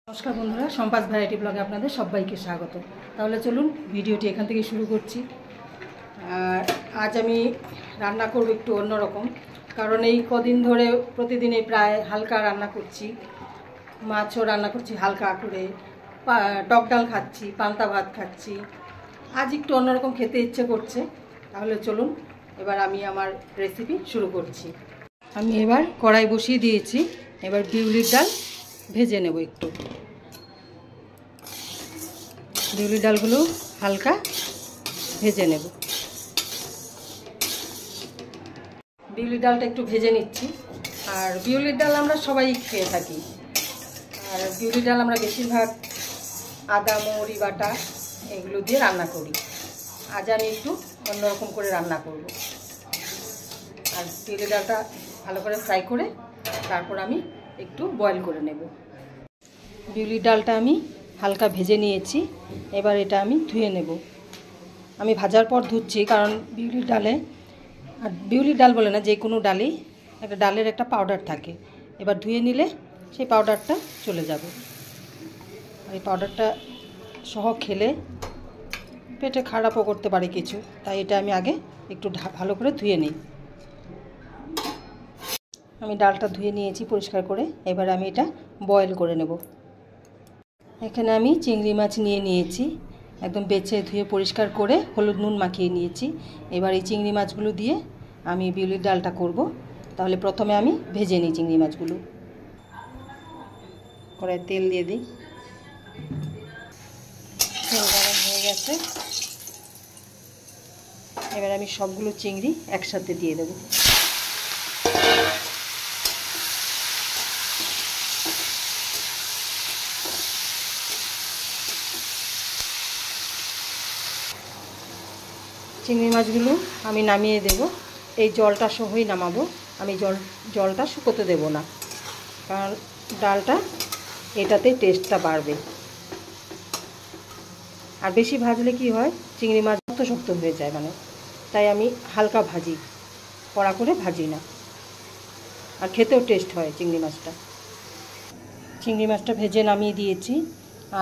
নমস্কার বন্ধুরা, সম্পাস ভ্যারাইটি ব্লগে আপনাদের সবাইকে স্বাগত। তাহলে চলুন ভিডিওটি এখান থেকে শুরু করছি। আর আজ আমি রান্না করব একটু অন্যরকম, কারণ এই কদিন ধরে প্রতিদিনই প্রায় হালকা রান্না করছি, মাছও রান্না করছি হালকা করে, টক ডাল খাচ্ছি, পান্তা ভাত খাচ্ছি। আজ একটু অন্যরকম খেতে ইচ্ছে করছে। তাহলে চলুন এবার আমি আমার রেসিপি শুরু করছি। আমি এবার কড়াই বসিয়ে দিয়েছি। এবার বিউলির ডাল ভেজে নেব একটু। বিউলির ডালগুলো হালকা ভেজে নেব। বিউলির ডালটা একটু ভেজে নিচ্ছি। আর বিউলির ডাল আমরা সবাই খেয়ে থাকি। আর বিউলির ডাল আমরা বেশিরভাগ আদা মৌরি বাটা এগুলো দিয়ে রান্না করি। আজ আমি একটু অন্যরকম করে রান্না করব। আর বিউলির ডালটা ভালো করে ফ্রাই করে তারপর আমি একটু বয়েল করে নেব। বিউলির ডালটা আমি হালকা ভেজে নিয়েছি। এবার এটা আমি ধুয়ে নেব। আমি ভাজার পর ধুচ্ছি, কারণ বিউলির ডালে, আর বিউলির ডাল বলে না, যে কোনো ডালেই একটা ডালের একটা পাউডার থাকে। এবার ধুয়ে নিলে সেই পাউডারটা চলে যাবে। এই পাউডারটা সহ খেলে পেটে খারাপও করতে পারে কিছু, তাই এটা আমি আগে একটু ভালো করে ধুয়ে নিই। আমি ডালটা ধুয়ে নিয়েছি পরিষ্কার করে। এবার আমি এটা বয়েল করে নেব। এখানে আমি চিংড়ি মাছ নিয়ে নিয়েছি, একদম বেছে ধুয়ে পরিষ্কার করে হলুদ নুন মাখিয়ে নিয়েছি। এবার এই চিংড়ি মাছগুলো দিয়ে আমি বিউলির ডালটা করব। তাহলে প্রথমে আমি ভেজে নিই চিংড়ি মাছগুলো। কড়াই তেল দিয়ে দিই। তেল গরম হয়ে গেছে। এবার আমি সবগুলো চিংড়ি একসাথে দিয়ে দেব। চিংড়ি মাছগুলো আমি নামিয়ে দেব। এই জলটা সহই নামাবো। আমি জলটা শুকোতে দেব না, কারণ ডালটা এটাতে টেস্টটা বাড়বে। আর বেশি ভাজলে কি হয়, চিংড়ি মাছ শক্ত শক্ত হয়ে যায়, তাই আমি হালকা ভাজি, কড়া করে ভাজি না। আর খেতেও টেস্ট হয় চিংড়ি মাছটা। চিংড়ি মাছটা ভেজে নামিয়ে দিয়েছি।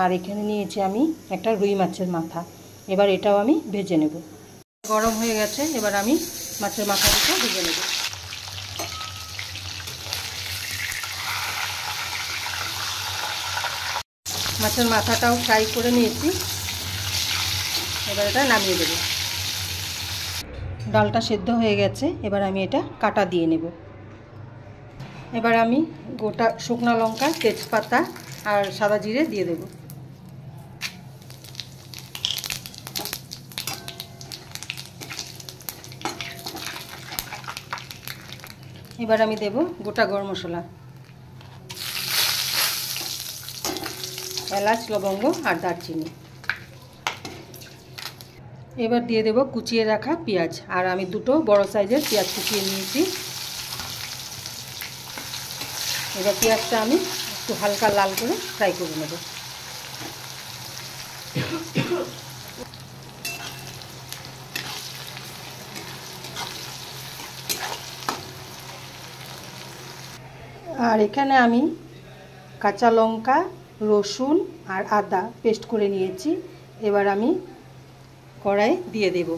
আর এখানে নিয়েছি আমি একটা রুই মাছের মাথা। এবার এটাও আমি ভেজে নেব। গরম হয়ে গেছে। এবার আমি মাছের মাথাটা ভেজে নেব। মাছের মাথাটাও ফ্রাই করে নিয়েছি। এবার এটা নামিয়ে দেব। ডালটা সেদ্ধ হয়ে গেছে। এবার আমি এটা কাটা দিয়ে নেব। এবার আমি গোটা শুকনো লঙ্কা, তেজপাতা আর সাদা জিরে দিয়ে দেব। এবার আমি দেব গোটা গরম মশলা, এলাচ, লবঙ্গ আর দারচিনি। এবার দিয়ে দেব কুচিয়ে রাখা পেঁয়াজ। আর আমি দুটো বড় সাইজের পেঁয়াজ কুচিয়ে নিয়েছি। এবার পেঁয়াজটা আমি একটু হালকা লাল করে ফ্রাই করে নেব। আর এখানে আমি কাঁচা লঙ্কা, রসুন আর আদা পেস্ট করে নিয়েছি। এবার আমি কড়াই দিয়ে দেব।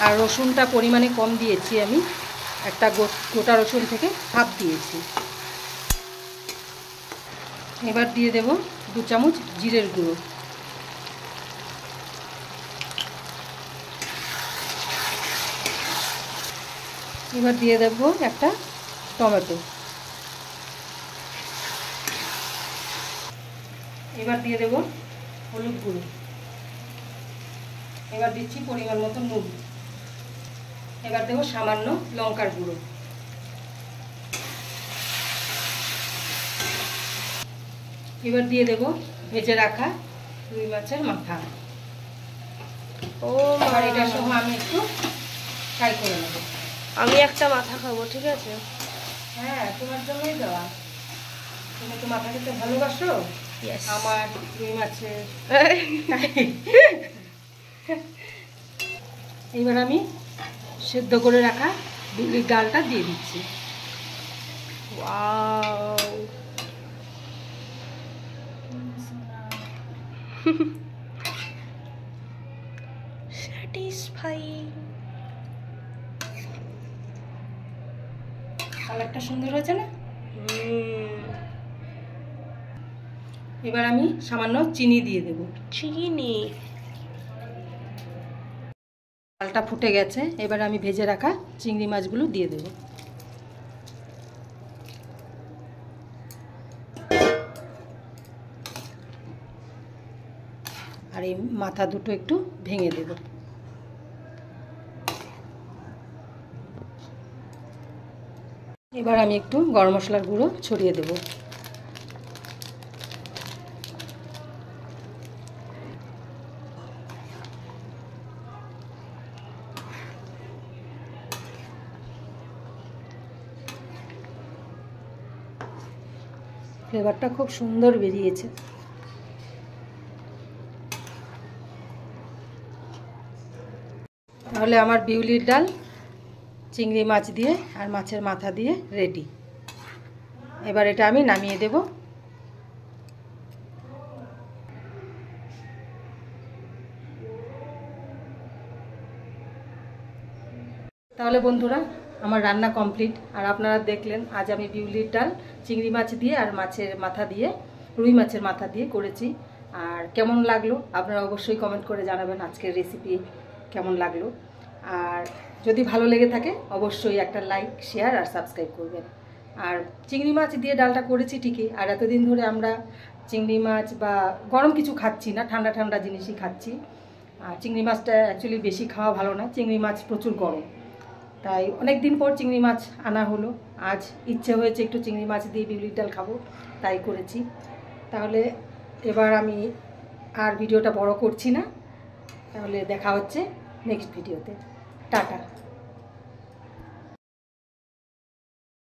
আর রসুনটা পরিমাণে কম দিয়েছি, আমি একটা গোটা রসুন থেকে হাফ দিয়েছি। এবার দিয়ে দেব 2 চামচ জিরের গুঁড়ো। এবার দিয়ে দেব একটা টমেটো। এবার দিয়ে দেব হলুদ গুঁড়ো। এবার দিচ্ছি পরিমাণ মতো নুন। এবার দেব সামান্য লঙ্কার গুঁড়ো। এবার দিয়ে দেব ভেজে রাখা রুই মাছের মাথা। আর এটা সহ আমি একটু ফ্রাই করে নেব। আমি একটা মাথা খাবো, ঠিক আছে? হ্যাঁ, তোমার জন্যই দেওয়া। তুমি তো মাথা খেতে ভালোবাসো। আমার রুই মাছের। এবার আমি সেদ্ধ করে রাখা বিউলির ডালটা দিয়ে দিচ্ছি। Wow, satisfying. কালারটা সুন্দর হয়েছে না? এবার আমি সামান্য চিনি দিয়ে দেব। চিনি। ডালটা ফুটে গেছে, এবার আমি ভেজে রাখা চিংড়ি মাছগুলো দিয়ে দেব। আর এই মাথা দুটো একটু ভেঙে দেব। এবার আমি একটু গরম মশলার গুঁড়ো ছড়িয়ে দেব। ফ্লেভারটা খুব সুন্দর বেরিয়েছে। তাহলে আমার বিউলির ডাল চিংড়ি মাছ দিয়ে আর মাছের মাথা দিয়ে রেডি। এবার এটা আমি নামিয়ে দেব। তাহলে বন্ধুরা, আমার রান্না কমপ্লিট। আর আপনারা দেখলেন আজ আমি বিউলির ডাল চিংড়ি মাছ দিয়ে আর মাছের মাথা দিয়ে, রুই মাছের মাথা দিয়ে করেছি। আর কেমন লাগলো আপনারা অবশ্যই কমেন্ট করে জানাবেন আজকের রেসিপি কেমন লাগলো। আর যদি ভালো লেগে থাকে অবশ্যই একটা লাইক, শেয়ার আর সাবস্ক্রাইব করবেন। আর চিংড়ি মাছ দিয়ে ডালটা করেছি ঠিকই, আর এতদিন ধরে আমরা চিংড়ি মাছ বা গরম কিছু খাচ্ছি না, ঠান্ডা ঠান্ডা জিনিসই খাচ্ছি। আর চিংড়ি মাছটা অ্যাকচুয়ালি বেশি খাওয়া ভালো না, চিংড়ি মাছ প্রচুর গরম। তাই অনেক দিন পর চিংড়ি মাছ আনা হলো, আজ ইচ্ছে হয়েছে একটু চিংড়ি মাছ দিয়ে বিউলির ডাল খাবো, তাই করেছি। তাহলে এবার আমি আর ভিডিওটা বড় করছি না, তাহলে দেখা হচ্ছে নেক্সট ভিডিওতে। টাটা।